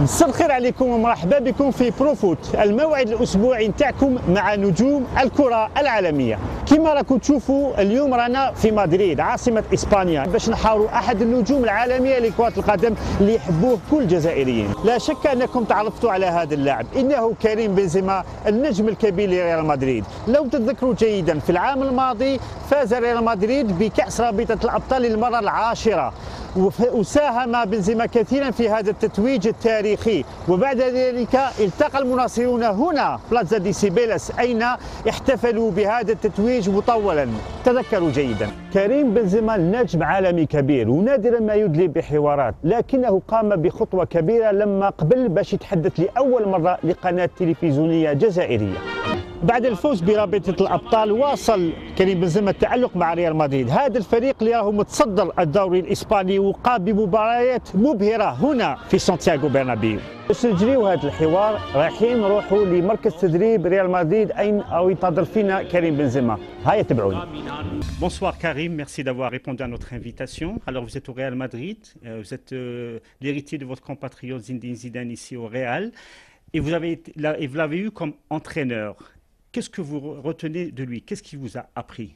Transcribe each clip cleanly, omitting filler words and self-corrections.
مساء الخير عليكم ومرحبا بكم في بروفوت، الموعد الاسبوعي نتاعكم مع نجوم الكره العالميه. كما راكم تشوفوا اليوم رانا في مدريد عاصمه اسبانيا باش نحاوروا احد النجوم العالميه لكره القدم اللي يحبوه كل الجزائريين. لا شك انكم تعرفتوا على هذا اللاعب، انه كريم بنزيما النجم الكبير لريال مدريد. لو تتذكروا جيدا في العام الماضي فاز ريال مدريد بكاس رابطه الابطال للمره العاشره، وساهم بنزيما كثيرا في هذا التتويج التاريخي. وبعد ذلك التقى المناصرون هنا بلازا دي سيبيلاس اين احتفلوا بهذا التتويج مطولا. تذكروا جيدا كريم بنزيما نجم عالمي كبير ونادرا ما يدلي بحوارات، لكنه قام بخطوه كبيره لما قبل باش يتحدث لاول مره لقناه تلفزيونيه جزائريه. بعد الفوز برابطة الأبطال واصل كريم بنزيما التألق مع ريال مدريد. هذا الفريق اللي راهو متصدر الدوري الإسباني وقام بمباريات مبهرة هنا في سانتياغو برنابيو. باش نجريو هذا الحوار رايحين نروحوا لمركز تدريب ريال مدريد أين ينتظر فينا كريم بنزيما. هيا تبعوني. Bonsoir Karim, merci d'avoir répondu à notre invitation. Alors vous êtes au Real Madrid, vous êtes l'héritier de votre compatriote Zinedine Zidane ici au Real et vous l'avez eu comme entraîneur. Qu'est-ce que vous retenez de lui? Qu'est-ce qu'il vous a appris?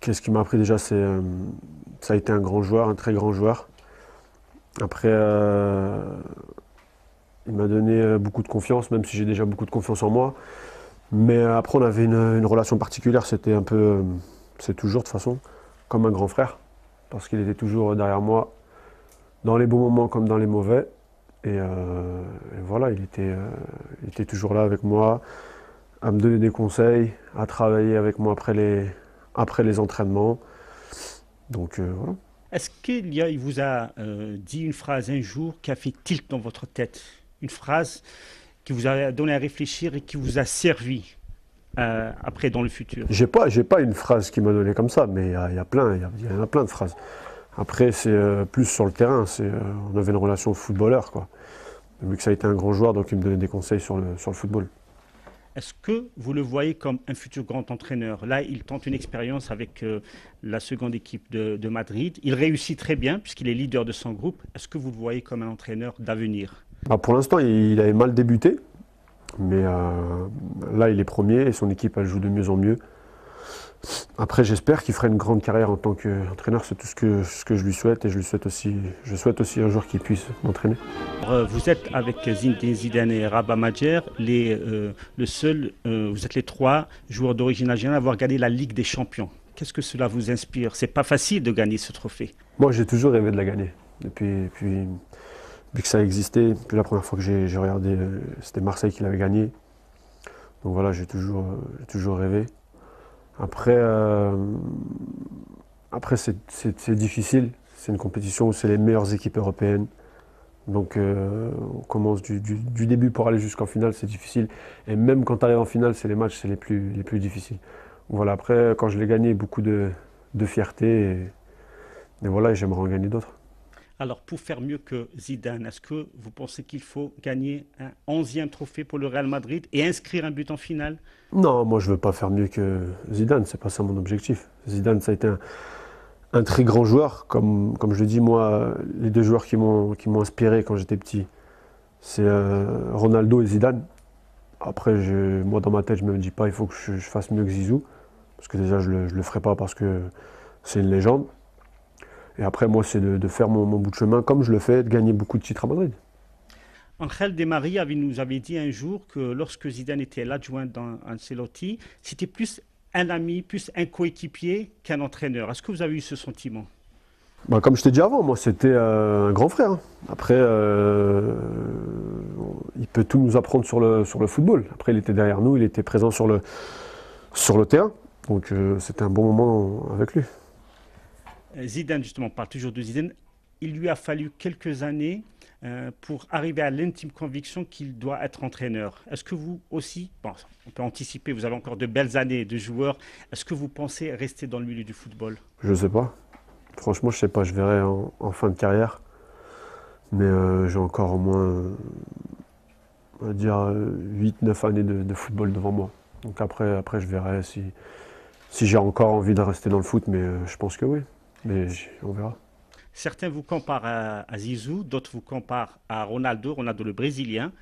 Qu'est-ce qui m'a appris déjà, ça a été un grand joueur, un très grand joueur. Après, il m'a donné beaucoup de confiance, même si j'ai déjà beaucoup de confiance en moi. Mais après, on avait une relation particulière, c'était un peu, c'est toujours de toute façon, comme un grand frère. Parce qu'il était toujours derrière moi, dans les bons moments comme dans les mauvais. Et voilà, il était toujours là avec moi, à me donner des conseils, à travailler avec moi après les entraînements. Donc voilà. Est-ce qu'il vous a dit une phrase un jour qui a fait tilt dans votre tête? Une phrase qui vous a donné à réfléchir et qui vous a servi après dans le futur? J'ai pas une phrase qui m'a donné comme ça, mais il y en a plein de phrases. Après, c'est plus sur le terrain, on avait une relation footballeur, quoi. Vu que ça a été un grand joueur, donc il me donnait des conseils sur le football. Est-ce que vous le voyez comme un futur grand entraîneur? Là, il tente une expérience avec la seconde équipe de Madrid. Il réussit très bien puisqu'il est leader de son groupe. Est-ce que vous le voyez comme un entraîneur d'avenir? Pour l'instant, il avait mal débuté, mais là, il est premier et son équipe, elle joue de mieux en mieux. Après, j'espère qu'il fera une grande carrière en tant qu'entraîneur, c'est tout ce que je lui souhaite et je souhaite aussi un jour qu'il puisse m'entraîner. Vous êtes avec Zinedine Zidane et Rabat Majer, vous êtes les trois joueurs d'origine algérienne à avoir gagné la Ligue des Champions. Qu'est-ce que cela vous inspire? C'est pas facile de gagner ce trophée. Moi, j'ai toujours rêvé de la gagner. Et puis vu que ça existait, puis la première fois que j'ai regardé, c'était Marseille qui l'avait gagné. Donc voilà, j'ai toujours rêvé. Après c'est difficile, c'est une compétition où c'est les meilleures équipes européennes. Donc on commence du début pour aller jusqu'en finale, c'est difficile. Et même quand tu arrives en finale, c'est les matchs les plus difficiles. Voilà, après, quand je l'ai gagné, beaucoup de fierté. Et voilà, j'aimerais en gagner d'autres. Alors, pour faire mieux que Zidane, est-ce que vous pensez qu'il faut gagner un 11e trophée pour le Real Madrid et inscrire un but en finale? Non, moi je ne veux pas faire mieux que Zidane, c'est pas ça mon objectif. Zidane, ça a été un très grand joueur. Comme je le dis, moi, les deux joueurs qui m'ont inspiré quand j'étais petit, c'est Ronaldo et Zidane. Après, moi dans ma tête, je ne me dis pas il faut que je fasse mieux que Zizou, parce que déjà je le ferai pas parce que c'est une légende. Et après, moi, c'est de faire mon bout de chemin comme je le fais, de gagner beaucoup de titres à Madrid. Angel Di Maria nous avait dit un jour que lorsque Zidane était l'adjoint d'Ancelotti, c'était plus un ami, plus un coéquipier qu'un entraîneur. Est-ce que vous avez eu ce sentiment? Comme je t'ai dit avant, moi, c'était un grand frère. Après, il peut tout nous apprendre sur le football. Après, il était derrière nous, il était présent sur le terrain. Donc, c'était un bon moment avec lui. Zidane, justement, on parle toujours de Zidane. Il lui a fallu quelques années pour arriver à l'intime conviction qu'il doit être entraîneur. Est-ce que vous aussi, on peut anticiper, vous avez encore de belles années de joueur, est-ce que vous pensez rester dans le milieu du football? Je ne sais pas. Franchement, je ne sais pas, je verrai en fin de carrière. Mais j'ai encore au moins, on va dire, 8-9 années de football devant moi. Donc après je verrai si j'ai encore envie de rester dans le foot, mais je pense que oui. Mais on verra. Certains vous comparent à Zizou, d'autres vous comparent à Ronaldo, Ronaldo le Brésilien.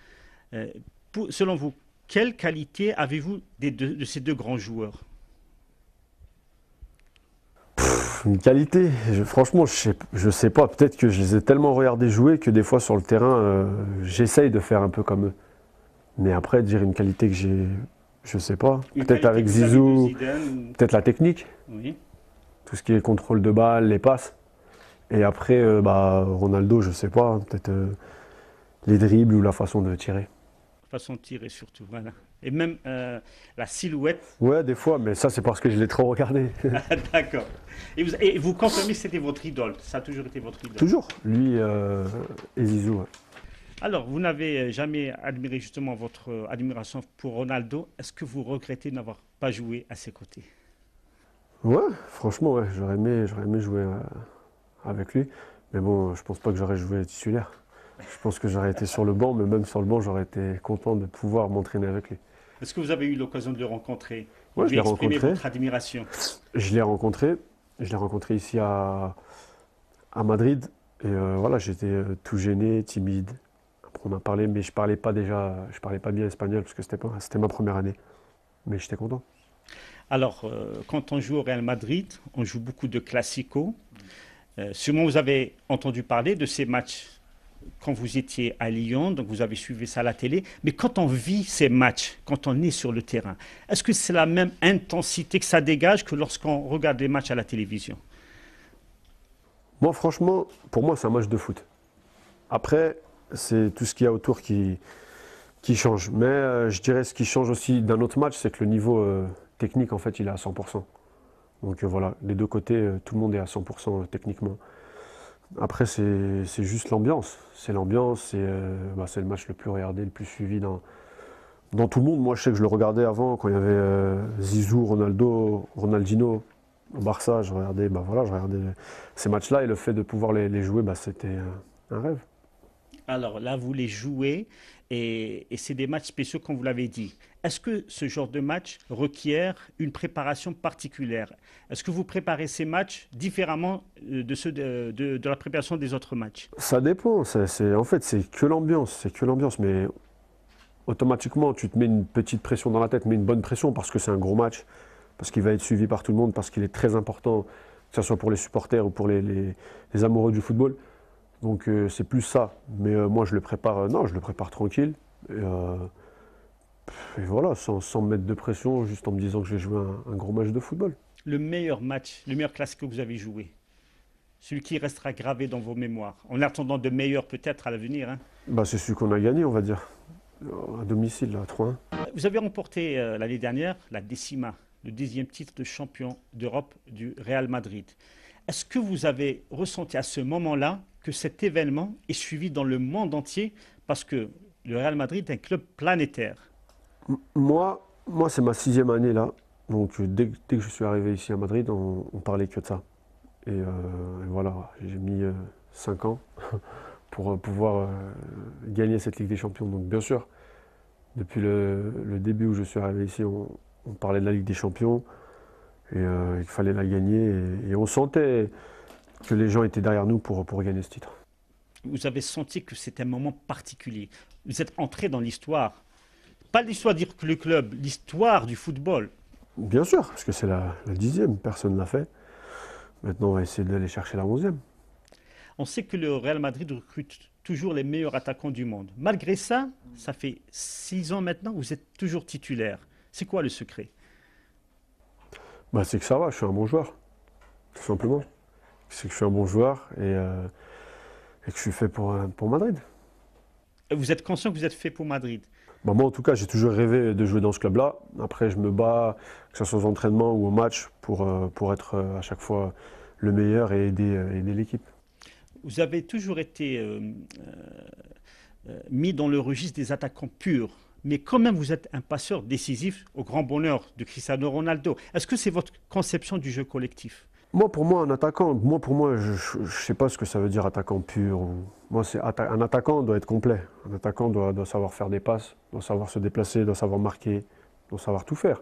Selon vous, quelle qualité avez-vous de ces deux grands joueurs? Une qualité, franchement, je sais pas. Peut-être que je les ai tellement regardés jouer que des fois sur le terrain, j'essaye de faire un peu comme eux. Mais après, dire une qualité que j'ai, je sais pas. Peut-être avec Zizou, peut-être la technique. Oui. Tout ce qui est contrôle de balle, les passes. Et après, Ronaldo, je sais pas. Peut-être les dribbles ou la façon de tirer. Façon de tirer surtout, voilà. Et même la silhouette. Ouais, des fois, mais ça, c'est parce que je l'ai trop regardé. D'accord. Et vous confirmez que c'était votre idole? Ça a toujours été votre idole? Toujours. Lui et Zizou, ouais. Alors, vous n'avez jamais admiré justement votre admiration pour Ronaldo. Est-ce que vous regrettez de n'avoir pas joué à ses côtés? Ouais, franchement, ouais, j'aurais aimé jouer avec lui. Mais bon, je pense pas que j'aurais joué titulaire. Je pense que j'aurais été sur le banc, mais même sur le banc, j'aurais été content de pouvoir m'entraîner avec lui. Est-ce que vous avez eu l'occasion de le rencontrer? Ouais, je l'ai rencontré. Votre admiration? Je l'ai rencontré. Je l'ai rencontré ici à Madrid. Et voilà, j'étais tout gêné, timide. Après, on a parlé, mais je parlais pas bien espagnol parce que c'était ma première année. Mais j'étais content. Alors, quand on joue au Real Madrid, on joue beaucoup de classicos. Sûrement, vous avez entendu parler de ces matchs quand vous étiez à Lyon, donc vous avez suivi ça à la télé. Mais quand on vit ces matchs, quand on est sur le terrain, est-ce que c'est la même intensité que ça dégage que lorsqu'on regarde les matchs à la télévision? Moi, franchement, pour moi, c'est un match de foot. Après, c'est tout ce qu'il y a autour qui change. Mais je dirais ce qui change aussi d'un autre match, c'est que le niveau technique, en fait, il est à 100%. Donc voilà, les deux côtés, tout le monde est à 100% techniquement. Après, c'est juste l'ambiance. C'est l'ambiance, c'est le match le plus regardé, le plus suivi dans tout le monde. Moi, je sais que je le regardais avant, quand il y avait Zizou, Ronaldo, Ronaldinho au Barça. Je regardais ces matchs-là et le fait de pouvoir les jouer, c'était un rêve. Alors là, vous les jouez et c'est des matchs spéciaux, comme vous l'avez dit. Est-ce que ce genre de match requiert une préparation particulière? Est-ce que vous préparez ces matchs différemment de ceux de la préparation des autres matchs? Ça dépend. En fait, c'est que l'ambiance. Mais automatiquement, tu te mets une petite pression dans la tête, mais une bonne pression parce que c'est un gros match, parce qu'il va être suivi par tout le monde, parce qu'il est très important, que ce soit pour les supporters ou pour les amoureux du football. Donc c'est plus ça. Mais moi, je le prépare tranquille. Et voilà, sans me mettre de pression, juste en me disant que je vais jouer un gros match de football. Le meilleur match, le meilleur classique que vous avez joué, celui qui restera gravé dans vos mémoires, en attendant de meilleurs peut-être à l'avenir, hein? C'est celui qu'on a gagné, on va dire, à domicile, là, 3-1. Vous avez remporté l'année dernière la décima, le 10e titre de champion d'Europe du Real Madrid. Est-ce que vous avez ressenti à ce moment-là que cet événement est suivi dans le monde entier parce que le Real Madrid est un club planétaire? Moi c'est ma 6e année là. Donc dès que je suis arrivé ici à Madrid, on parlait que de ça. Et voilà, j'ai mis 5 ans pour pouvoir gagner cette Ligue des Champions. Donc bien sûr, depuis le début où je suis arrivé ici, on parlait de la Ligue des Champions. Et il fallait la gagner. Et on sentait que les gens étaient derrière nous pour gagner ce titre. Vous avez senti que c'était un moment particulier. Vous êtes entré dans l'histoire. Pas l'histoire dire que le club, l'histoire du football. Bien sûr, parce que c'est la 10e, personne ne l'a fait. Maintenant, on va essayer d'aller chercher la 11e. On sait que le Real Madrid recrute toujours les meilleurs attaquants du monde. Malgré ça, ça fait 6 ans maintenant, vous êtes toujours titulaire. C'est quoi le secret? C'est que ça va, je suis un bon joueur, tout simplement. C'est que je suis un bon joueur et que je suis fait pour Madrid. Vous êtes conscient que vous êtes fait pour Madrid? Moi, en tout cas, j'ai toujours rêvé de jouer dans ce club-là. Après, je me bats, que ce soit aux entraînements ou au match, pour être à chaque fois le meilleur et aider l'équipe. Vous avez toujours été mis dans le registre des attaquants purs. Mais quand même, vous êtes un passeur décisif au grand bonheur de Cristiano Ronaldo. Est-ce que c'est votre conception du jeu collectif? Pour moi, un attaquant, je ne sais pas ce que ça veut dire attaquant pur. Un attaquant doit être complet. Un attaquant doit savoir faire des passes, doit savoir se déplacer, doit savoir marquer, doit savoir tout faire.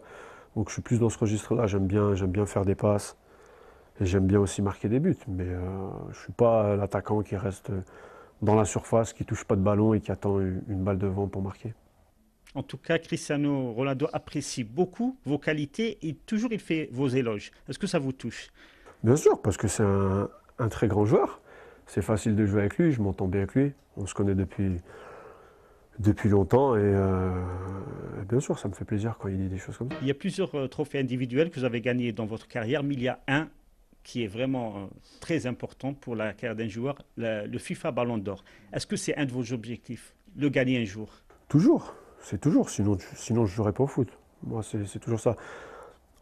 Donc je suis plus dans ce registre-là. J'aime bien faire des passes. Et j'aime bien aussi marquer des buts, mais je ne suis pas l'attaquant qui reste dans la surface, qui ne touche pas de ballon et qui attend une balle devant pour marquer. En tout cas, Cristiano Ronaldo apprécie beaucoup vos qualités et toujours il fait vos éloges. Est-ce que ça vous touche? Bien sûr, parce que c'est un très grand joueur. C'est facile de jouer avec lui, je m'entends bien avec lui. On se connaît depuis longtemps et bien sûr, ça me fait plaisir quand il dit des choses comme ça. Il y a plusieurs trophées individuels que vous avez gagnés dans votre carrière, mais il y a un qui est vraiment très important pour la carrière d'un joueur, le FIFA Ballon d'Or. Est-ce que c'est un de vos objectifs, le gagner un jour? Toujours, c'est toujours, sinon je ne jouerais pas au foot. Moi, c'est toujours ça.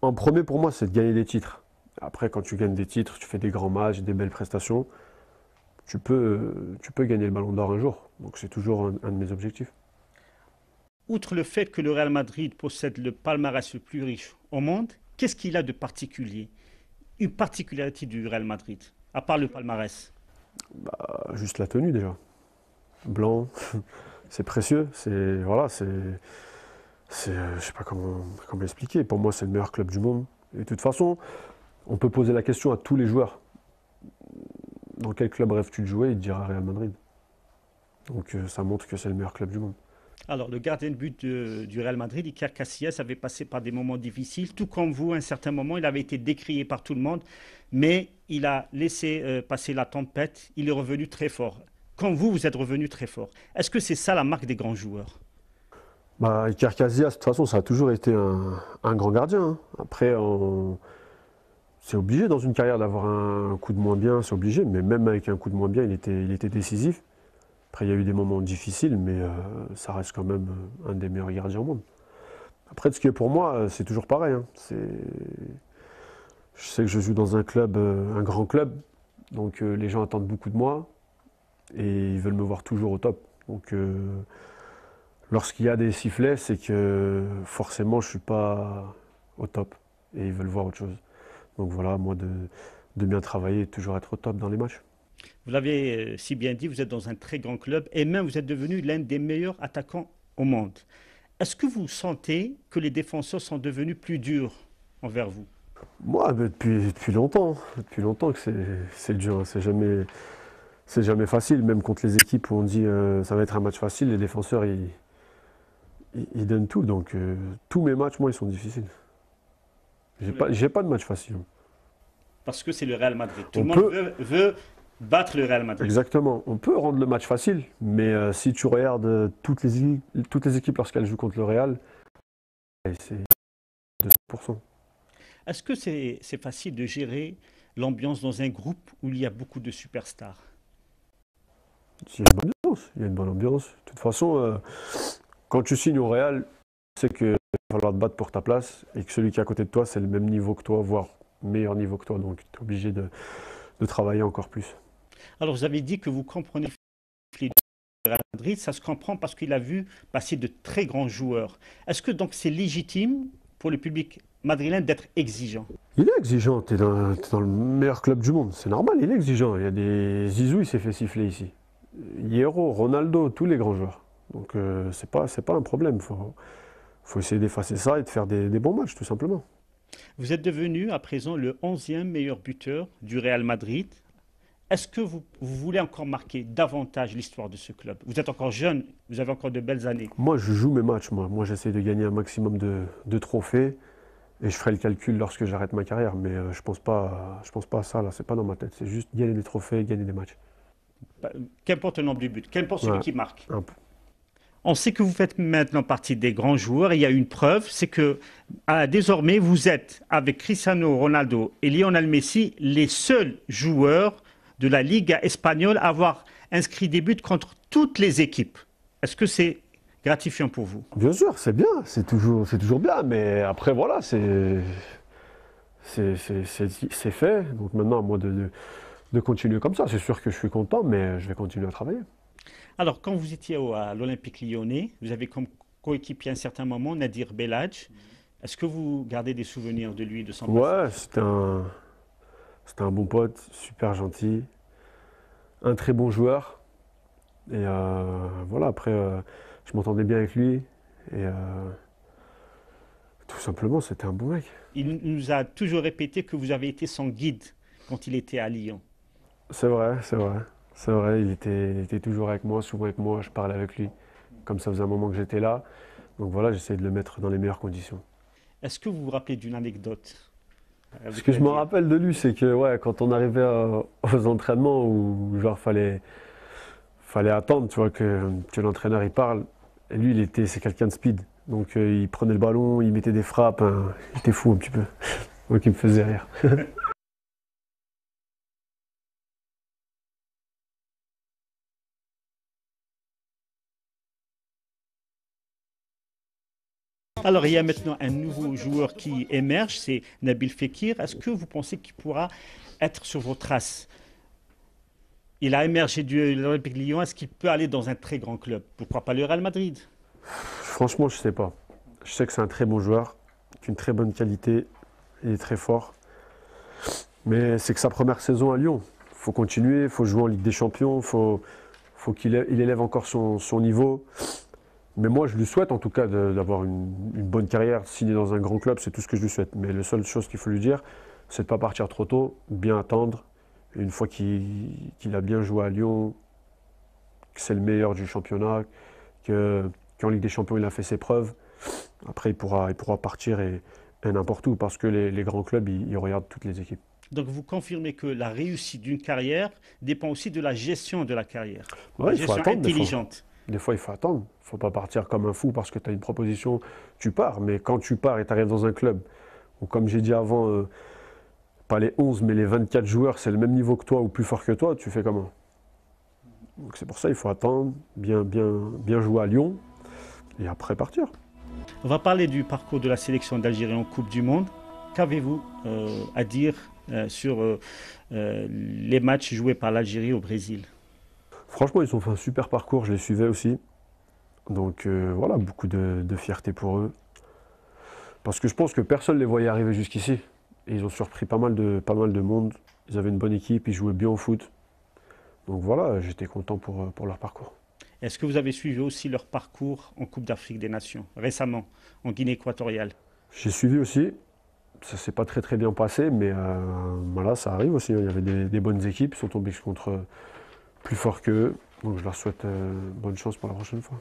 En premier, pour moi, c'est de gagner des titres. Après, quand tu gagnes des titres, tu fais des grands matchs, des belles prestations, tu peux gagner le Ballon d'Or un jour. Donc c'est toujours un de mes objectifs. Outre le fait que le Real Madrid possède le palmarès le plus riche au monde, qu'est-ce qu'il a de particulier? Une particularité du Real Madrid, à part le palmarès? Juste la tenue déjà. Blanc, c'est précieux. Voilà, je sais pas comment expliquer. Pour moi, c'est le meilleur club du monde. Et de toute façon, on peut poser la question à tous les joueurs. Dans quel club rêves-tu de jouer? Il te dira Real Madrid. Donc ça montre que c'est le meilleur club du monde. Alors, le gardien de but du Real Madrid, Iker Casillas, avait passé par des moments difficiles. Tout comme vous, à un certain moment, il avait été décrié par tout le monde, mais il a laissé passer la tempête. Il est revenu très fort. Comme vous, vous êtes revenu très fort. Est-ce que c'est ça la marque des grands joueurs? Iker Casillas, de toute façon, ça a toujours été un grand gardien, hein. Après, c'est obligé dans une carrière d'avoir un coup de moins bien, c'est obligé. Mais même avec un coup de moins bien, il était décisif. Après, il y a eu des moments difficiles, mais ça reste quand même un des meilleurs gardiens au monde. Après, ce qui est pour moi, c'est toujours pareil, hein. Je sais que je joue dans un club, un grand club, donc les gens attendent beaucoup de moi et ils veulent me voir toujours au top. Donc, lorsqu'il y a des sifflets, c'est que forcément, je ne suis pas au top et ils veulent voir autre chose. Donc voilà, moi, de bien travailler et de toujours être au top dans les matchs. Vous l'avez si bien dit, vous êtes dans un très grand club et même vous êtes devenu l'un des meilleurs attaquants au monde. Est-ce que vous sentez que les défenseurs sont devenus plus durs envers vous? Moi, depuis longtemps. Depuis longtemps que c'est dur, hein. C'est jamais facile, même contre les équipes où on dit ça va être un match facile, les défenseurs ils donnent tout. Donc tous mes matchs, moi, ils sont difficiles. J'ai pas de match facile. Parce que c'est le Real Madrid. Tout le monde veut battre le Real Madrid. Exactement. On peut rendre le match facile, mais si tu regardes toutes les équipes lorsqu'elles jouent contre le Real, c'est 200%. Est-ce que c'est facile de gérer l'ambiance dans un groupe où il y a beaucoup de superstars? Il y a une bonne ambiance. Il y a une bonne ambiance. De toute façon, quand tu signes au Real, c'est qu'il va falloir te battre pour ta place et que celui qui est à côté de toi, c'est le même niveau que toi, voire meilleur niveau que toi. Donc tu es obligé de travailler encore plus. Alors vous avez dit que vous comprenez le Real Madrid, ça se comprend parce qu'il a vu passer de très grands joueurs. Est-ce que donc c'est légitime pour le public madrilène d'être exigeant? Il est exigeant, tu es dans le meilleur club du monde, c'est normal, il est exigeant. Il y a des Zizou, il s'est fait siffler ici. Hierro, Ronaldo, tous les grands joueurs. Donc c'est pas un problème, faut essayer d'effacer ça et de faire des bons matchs tout simplement. Vous êtes devenu à présent le 11e meilleur buteur du Real Madrid. Est-ce que vous voulez encore marquer davantage l'histoire de ce club? Vous êtes encore jeune, vous avez encore de belles années. Moi, je joue mes matchs. Moi j'essaie de gagner un maximum de trophées et je ferai le calcul lorsque j'arrête ma carrière. Mais je pense pas à ça, là. C'est pas dans ma tête. C'est juste gagner des trophées, gagner des matchs. Qu'importe le nombre de buts, qu'importe celui qui marque. On sait que vous faites maintenant partie des grands joueurs. Et il y a une preuve, c'est que désormais, vous êtes, avec Cristiano Ronaldo et Lionel Messi, les seuls joueurs de la Liga espagnole à avoir inscrit des buts contre toutes les équipes. Est-ce que c'est gratifiant pour vous? Bien sûr, c'est bien, c'est toujours bien, mais après voilà, c'est fait. Donc maintenant, à moi de continuer comme ça. C'est sûr que je suis content, mais je vais continuer à travailler. Alors, quand vous étiez à l'Olympique Lyonnais, vous avez comme coéquipier à un certain moment Nadir Belhadj. Est-ce que vous gardez des souvenirs de lui, de son passage? Ouais, c'était un bon pote, super gentil, un très bon joueur. Et voilà, après, je m'entendais bien avec lui. Et tout simplement, c'était un bon mec. Il nous a toujours répété que vous avez été son guide quand il était à Lyon. C'est vrai, c'est vrai. C'est vrai, il était toujours avec moi, souvent avec moi, je parlais avec lui. Comme ça faisait un moment que j'étais là. Donc voilà, j'essayais de le mettre dans les meilleures conditions. Est-ce que vous vous rappelez d'une anecdote Ce que je me rappelle de lui, c'est que ouais, quand on arrivait aux entraînements où genre fallait attendre, tu vois, que l'entraîneur il parle. Et lui, c'est quelqu'un de speed. Donc il prenait le ballon, il mettait des frappes, hein. Il était fou un petit peu. Donc il me faisait rire. Alors, il y a maintenant un nouveau joueur qui émerge, c'est Nabil Fekir. Est-ce que vous pensez qu'il pourra être sur vos traces? Il a émergé de l'Olympique Lyon. Est-ce qu'il peut aller dans un très grand club? Pourquoi pas le Real Madrid? Franchement, je ne sais pas. Je sais que c'est un très bon joueur, une très bonne qualité, il est très fort. Mais c'est que sa première saison à Lyon. Il faut continuer, il faut jouer en Ligue des Champions, il faut qu'il élève encore son niveau. Mais moi, je lui souhaite en tout cas d'avoir une bonne carrière, signer dans un grand club, c'est tout ce que je lui souhaite. Mais la seule chose qu'il faut lui dire, c'est de ne pas partir trop tôt, bien attendre. Et une fois qu'il a bien joué à Lyon, que c'est le meilleur du championnat, qu'en Ligue des Champions, il a fait ses preuves, après, il pourra partir et n'importe où, parce que les grands clubs, ils regardent toutes les équipes. Donc vous confirmez que la réussite d'une carrière dépend aussi de la gestion de la carrière, Ouais, la gestion intelligente. Des fois, il faut attendre. Il ne faut pas partir comme un fou parce que tu as une proposition, tu pars. Mais quand tu pars et tu arrives dans un club où, comme j'ai dit avant, pas les 11, mais les 24 joueurs, c'est le même niveau que toi ou plus fort que toi, tu fais comment? Donc c'est pour ça qu'il faut attendre, bien jouer à Lyon et après partir. On va parler du parcours de la sélection d'Algérie en Coupe du Monde. Qu'avez-vous à dire sur les matchs joués par l'Algérie au Brésil? Franchement, ils ont fait un super parcours, je les suivais aussi. Donc voilà, beaucoup de fierté pour eux. Parce que je pense que personne ne les voyait arriver jusqu'ici. Et ils ont surpris pas mal de monde. Ils avaient une bonne équipe, ils jouaient bien au foot. Donc voilà, j'étais content pour leur parcours. Est-ce que vous avez suivi aussi leur parcours en Coupe d'Afrique des Nations, récemment, en Guinée équatoriale? J'ai suivi aussi. Ça ne s'est pas très bien passé, mais voilà, ça arrive aussi. Il y avait des bonnes équipes, ils sont tombés contre plus forts qu'eux. Donc je leur souhaite bonne chance pour la prochaine fois.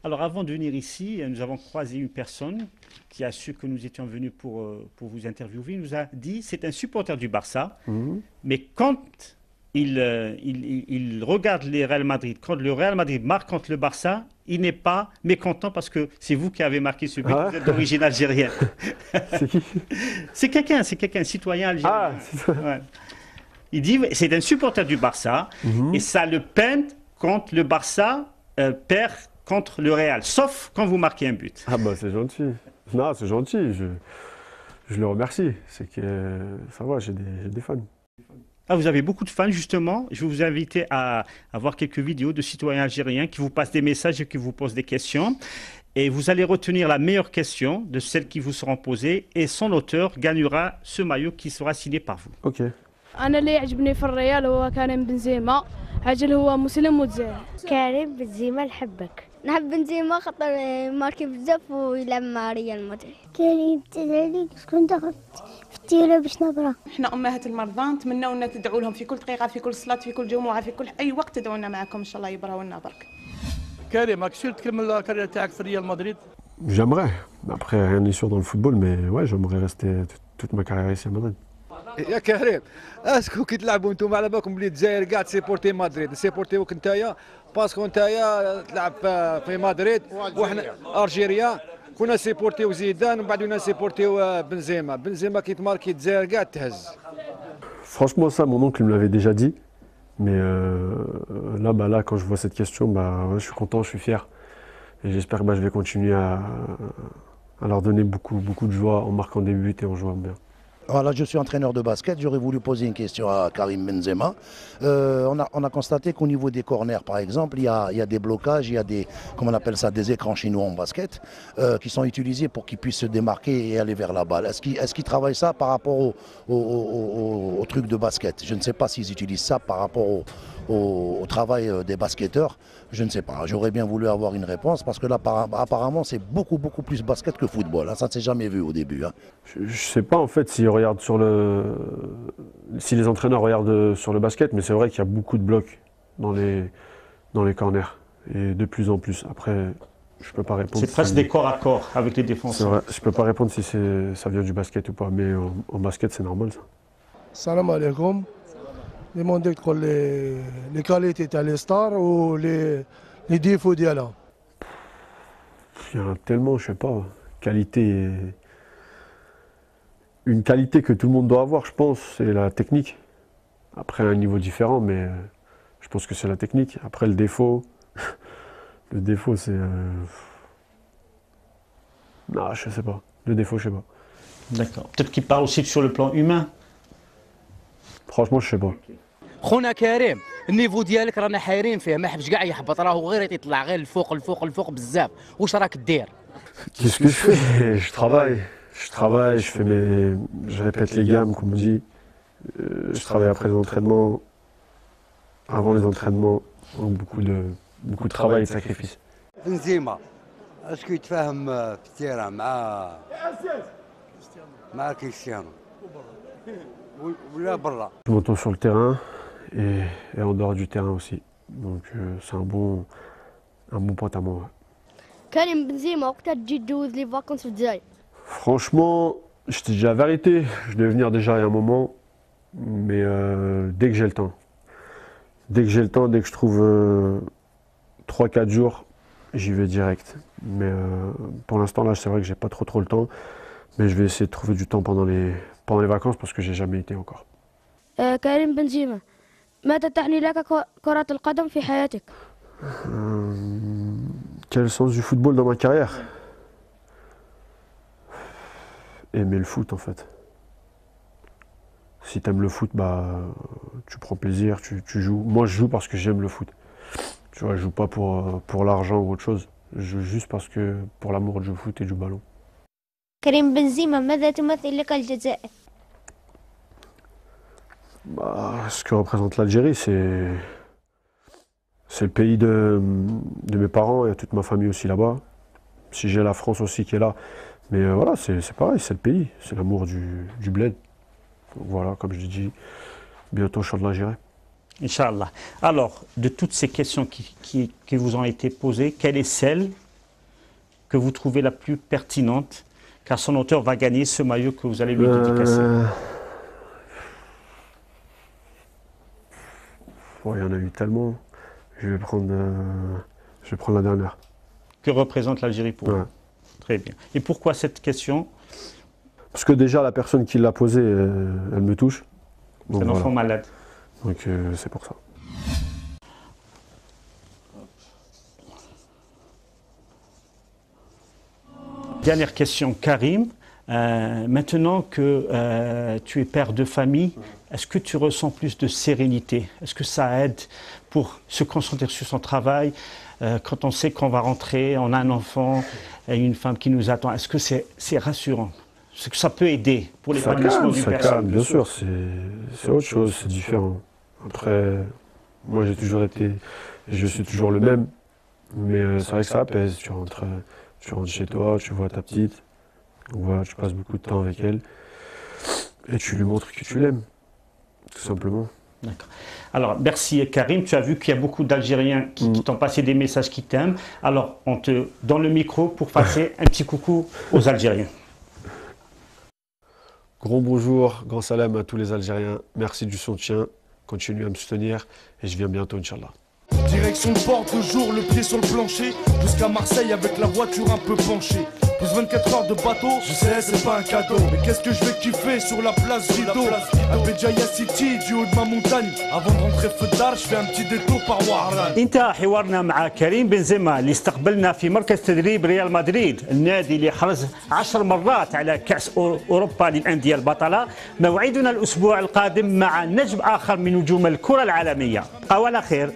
Alors avant de venir ici, nous avons croisé une personne qui a su que nous étions venus pour vous interviewer. Il nous a dit c'est un supporter du Barça, mais quand il regarde le Real Madrid, quand le Real Madrid marque contre le Barça, il n'est pas mécontent parce que c'est vous qui avez marqué ce but, vous êtes d'origine algérienne. C'est qui? C'est quelqu'un, un citoyen algérien. Ah, c'est ça. Ouais. Il dit c'est un supporter du Barça et ça le peine quand le Barça perd contre le Real, sauf quand vous marquez un but. Ah bah c'est gentil. Non, c'est gentil, je le remercie. C'est que ça va, j'ai des fans. Ah, vous avez beaucoup de fans justement. Je vais vous inviter à voir quelques vidéos de citoyens algériens qui vous passent des messages et qui vous posent des questions. Et vous allez retenir la meilleure question de celles qui vous seront posées et son auteur gagnera ce maillot qui sera signé par vous. Ok. أنا اللي يعجبني في الريال هو كريم بنزيما، عجل هو مسلم وجزائري. كريم بنزيما نحبك. نحب بنزيما خاطر ماركي بزاف ويلعب مع ريال مدريد. كريم تدعي شكون تاخذ في التيرة باش نبرا. احنا امهات المرضى نتمنوا ان تدعوا لهم في كل دقيقه في كل صلاه في كل جمعه في كل اي وقت تدعونا معكم ان شاء الله يبراو لنا برك. كريم راك سير تكمل الكارير تاعك في ريال مدريد؟ J'aimerais. Après, rien n'est sûr dans le football, mais ouais, j'aimerais rester toute ma carrière ici à Madrid. يا كريم اسكو كي تلعبوا انتم على بالكم بلي الجزائر كاع تسيبورتي مدريد سيبورتيوك نتايا باسكو نتايا تلعب في مدريد وحنا ارجيريا كنا سيبورتيو زيدان ومن بعد سيبورتيو بنزيما كي تماركي الجزائر كاع تهز. Franchement, ça, mon oncle me l'avait déjà dit. Mais là, quand je vois cette question, ouais, je suis content, je suis fier. Et j'espère que je vais continuer à leur donner beaucoup de joie en marquant des buts et en jouant bien. Voilà, je suis entraîneur de basket. J'aurais voulu poser une question à Karim Benzema. On a constaté qu'au niveau des corners, par exemple, il y a des blocages, il y a comment on appelle ça, des écrans chinois en basket qui sont utilisés pour qu'ils puissent se démarquer et aller vers la balle. Est-ce qu'ils travaillent ça par rapport au truc de basket? Je ne sais pas s'ils utilisent ça par rapport au travail des basketteurs, je ne sais pas. J'aurais bien voulu avoir une réponse parce que là, apparemment, c'est beaucoup plus basket que football. Hein. Ça ne s'est jamais vu au début. Hein. Je ne sais pas en fait si les entraîneurs regardent sur le basket, mais c'est vrai qu'il y a beaucoup de blocs dans les corners et de plus en plus. Après, je peux pas répondre. C'est presque des corps à corps avec les défenseurs. Vrai, je peux pas répondre si ça vient du basket ou pas, mais en basket c'est normal ça. Salam alaikum. Demandez les qualités de les stars ou les défauts d'elle. Il y en a tellement, je sais pas. Une qualité que tout le monde doit avoir, je pense, c'est la technique. Après, à un niveau différent, mais je pense que c'est la technique. Après, le défaut, c'est... Non, je sais pas. Le défaut, je sais pas. D'accord. Peut-être qu'il parle aussi sur le plan humain. Franchement, je sais pas. خونا كريم النيفو ديالك رانا حايرين فيه ما حبش كاع يحبط راهو غير يطلع غير الفوق بزاف واش راك دير Qu'est-ce que je fais? Je travaille, je répète les gammes comme on dit. Je travaille après les entraînements, avant les entraînements, donc beaucoup de travail et de sacrifice. بنزيما اسكو يتفاهم في التيران مع كريستيانو ولا برا. Je m'entends sur le terrain et en dehors du terrain aussi. Donc c'est un bon pote à moi. كريم بنزيما وقتها تجي تجوز لي فاكونس في الجزائر. Franchement, je te dis la vérité, je devais venir déjà il y a un moment, mais dès que j'ai le temps. Dès que je trouve 3-4 jours, j'y vais direct. Mais pour l'instant là, c'est vrai que j'ai pas trop le temps, mais je vais essayer de trouver du temps pendant les vacances parce que j'ai jamais été encore. كريم بنزيما ماذا تعني لك كرة القدم في حياتك؟ Quel sens du football dans ma carrière? Aimer le foot en fait. Si t'aimes le foot, bah tu prends plaisir, tu joues. Moi je joue parce que j'aime le foot. Tu vois, je joue pas pour l'argent ou autre chose. Je joue juste parce que pour l'amour du foot et du ballon. كريم بنزيما ماذا تمثل لك الجزائر؟ Bah, ce que représente l'Algérie, c'est le pays de mes parents, il y a toute ma famille aussi là-bas. Si j'ai la France aussi qui est là. Mais voilà, c'est pareil, c'est le pays, c'est l'amour du bled. Donc voilà, comme je dis, bientôt je suis de l'Algérie. Inch'Allah. Alors, de toutes ces questions qui vous ont été posées, quelle est celle que vous trouvez la plus pertinente? Car son auteur va gagner ce maillot que vous allez lui dédicacer. Il y en a eu tellement. Je vais prendre la dernière. Que représente l'Algérie pour vous? Très bien. Et pourquoi cette question? Parce que déjà, la personne qui l'a posée, elle me touche. C'est un enfant malade. Donc c'est pour ça. Dernière question, Karim. Maintenant que tu es père de famille, est-ce que tu ressens plus de sérénité? Est-ce que ça aide pour se concentrer sur son travail? Quand on sait qu'on va rentrer, on a un enfant et une femme qui nous attend, est-ce que c'est rassurant? Est-ce que ça peut aider pour l'épanouissement d'une personne? Bien sûr, c'est autre chose, c'est différent. Après, moi j'ai toujours été, je suis toujours le même, mais c'est vrai que ça apaise. Tu rentres chez toi, tu vois ta petite, donc voilà, tu passes beaucoup de temps avec elle et tu lui montres que tu l'aimes, tout simplement. D'accord. Alors, merci Karim, tu as vu qu'il y a beaucoup d'Algériens qui t'ont passé des messages qui t'aiment. Alors, on te donne le micro pour passer un petit coucou aux Algériens. Grand bonjour, grand salam à tous les Algériens. Merci du soutien, continuez à me soutenir et je viens bientôt, Inch'Allah. Direction porte de jour, le pied sur le plancher, jusqu'à Marseille avec la voiture un peu penchée. Plus 24 heures de bateau, je sais c'est pas un cadeau, mais qu'est-ce que je vais kiffer sur la place Rideau, à Béjaïa City, du haut de ma montagne. Avant de rentrer feu d'art, je fais un petit détour par Wahran. انتهى حوارنا مع كريم بنزيما اللي استقبلنا في مركز تدريب ريال مدريد، النادي اللي حرز 10 مرات على كأس أوروبا للأندية البطلة. موعدنا الأسبوع القادم مع نجم آخر من نجوم الكرة العالمية. وعلى خير.